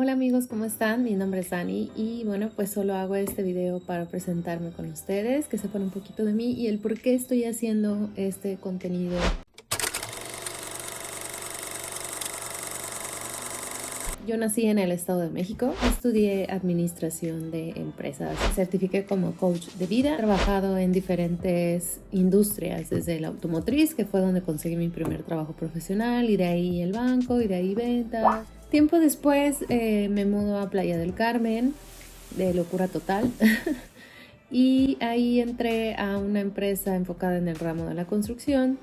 Hola amigos, ¿cómo están? Mi nombre es Dani y bueno, pues solo hago este video para presentarme con ustedes, que sepan un poquito de mí y el por qué estoy haciendo este contenido. Yo nací en el Estado de México, estudié administración de empresas, certifiqué como coach de vida, he trabajado en diferentes industrias, desde la automotriz, que fue donde conseguí mi primer trabajo profesional, y de ahí el banco, y de ahí ventas. Tiempo después me mudo a Playa del Carmen, de locura total, y ahí entré a una empresa enfocada en el ramo de la construcción.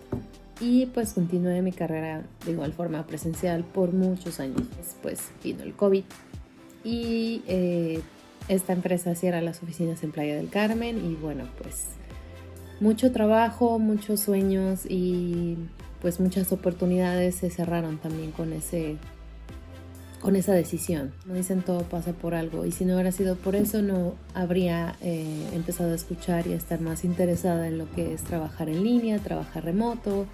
Y pues continué mi carrera de igual forma presencial por muchos años. Después vino el COVID y esta empresa cierra las oficinas en Playa del Carmen y bueno, pues mucho trabajo, muchos sueños y pues muchas oportunidades se cerraron también con esa decisión. Como dicen, todo pasa por algo, y si no hubiera sido por eso no habría empezado a escuchar y a estar más interesada en lo que es trabajar en línea, trabajar remoto.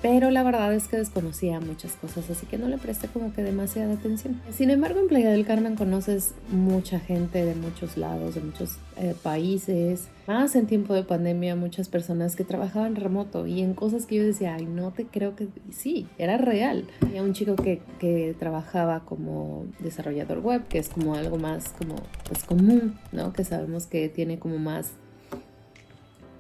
Pero la verdad es que desconocía muchas cosas, así que no le presté como que demasiada atención. Sin embargo, en Playa del Carmen conoces mucha gente de muchos lados, de muchos países. Más en tiempo de pandemia, muchas personas que trabajaban remoto y en cosas que yo decía, ay, no te creo que sí, era real. Había un chico que trabajaba como desarrollador web, que es como algo más como pues común, ¿no? Que sabemos que tiene como más...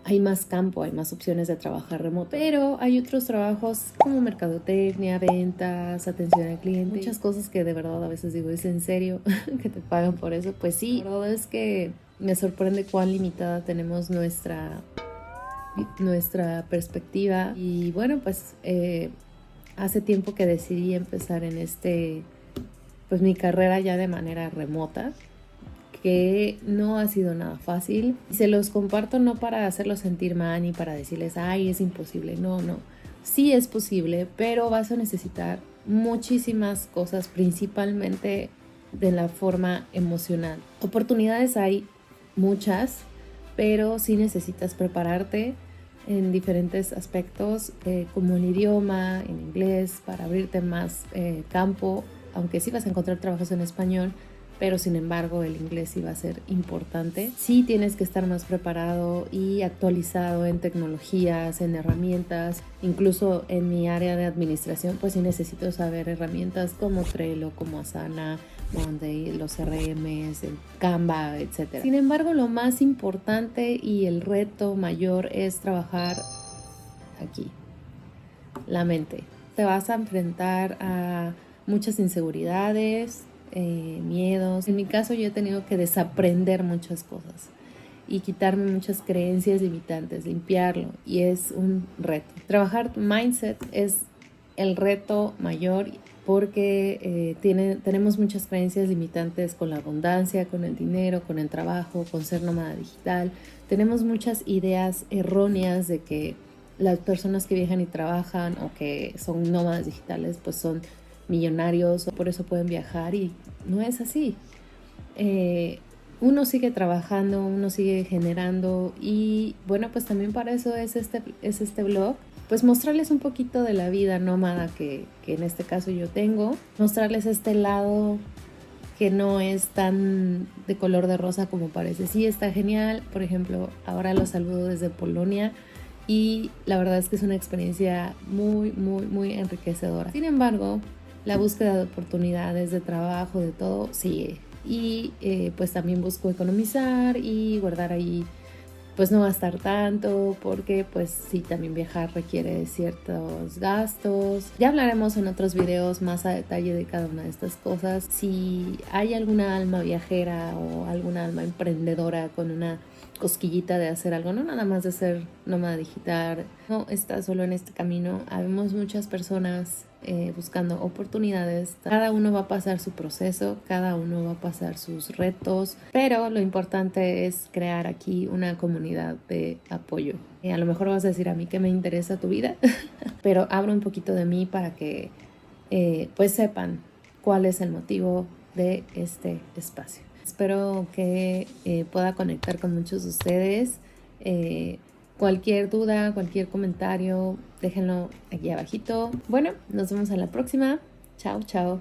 Hay más campo, hay más opciones de trabajar remoto, pero hay otros trabajos como mercadotecnia, ventas, atención al cliente, muchas cosas que de verdad a veces digo, ¿es en serio que te pagan por eso? Pues sí, la verdad es que me sorprende cuán limitada tenemos nuestra perspectiva. Y bueno, pues hace tiempo que decidí empezar en pues mi carrera ya de manera remota, que no ha sido nada fácil. Y se los comparto no para hacerlos sentir mal ni para decirles, ay, es imposible. No. Sí es posible, pero vas a necesitar muchísimas cosas, principalmente de la forma emocional. Oportunidades hay muchas, pero sí necesitas prepararte en diferentes aspectos, como el idioma, en inglés, para abrirte más campo, aunque sí vas a encontrar trabajos en español, pero sin embargo el inglés sí va a ser importante. Sí tienes que estar más preparado y actualizado en tecnologías, en herramientas. Incluso en mi área de administración, pues sí necesito saber herramientas como Trello, como Asana, Monday, los CRMs, el Canva, etc. Sin embargo, lo más importante y el reto mayor es trabajar aquí, la mente. Te vas a enfrentar a muchas inseguridades, miedos. En mi caso yo he tenido que desaprender muchas cosas y quitarme muchas creencias limitantes, limpiarlo, y es un reto. Trabajar tu mindset es el reto mayor porque tenemos muchas creencias limitantes con la abundancia, con el dinero, con el trabajo, con ser nómada digital. Tenemos muchas ideas erróneas de que las personas que viajan y trabajan o que son nómadas digitales pues son millonarios o por eso pueden viajar, y no es así. Uno sigue trabajando, uno sigue generando, y bueno, pues también para eso es este blog, pues mostrarles un poquito de la vida nómada que en este caso yo tengo, mostrarles este lado que no es tan de color de rosa como parece. Sí, está genial. Por ejemplo, ahora los saludo desde Polonia y la verdad es que es una experiencia muy, muy, muy enriquecedora. Sin embargo, la búsqueda de oportunidades, de trabajo, de todo, sigue. Y pues también busco economizar y guardar ahí, pues no gastar tanto, porque pues sí, también viajar requiere ciertos gastos. Ya hablaremos en otros videos más a detalle de cada una de estas cosas. Si hay alguna alma viajera o alguna alma emprendedora con una cosquillita de hacer algo, no nada más de ser nómada digital, no está solo en este camino. Habemos muchas personas buscando oportunidades. Cada uno va a pasar su proceso, cada uno va a pasar sus retos, pero lo importante es crear aquí una comunidad de apoyo. A lo mejor vas a decir, a mí que me interesa tu vida, pero abro un poquito de mí para que pues sepan cuál es el motivo de este espacio. Espero que pueda conectar con muchos de ustedes. Cualquier duda, cualquier comentario, déjenlo aquí abajito. Bueno, nos vemos en la próxima. Chao, chao.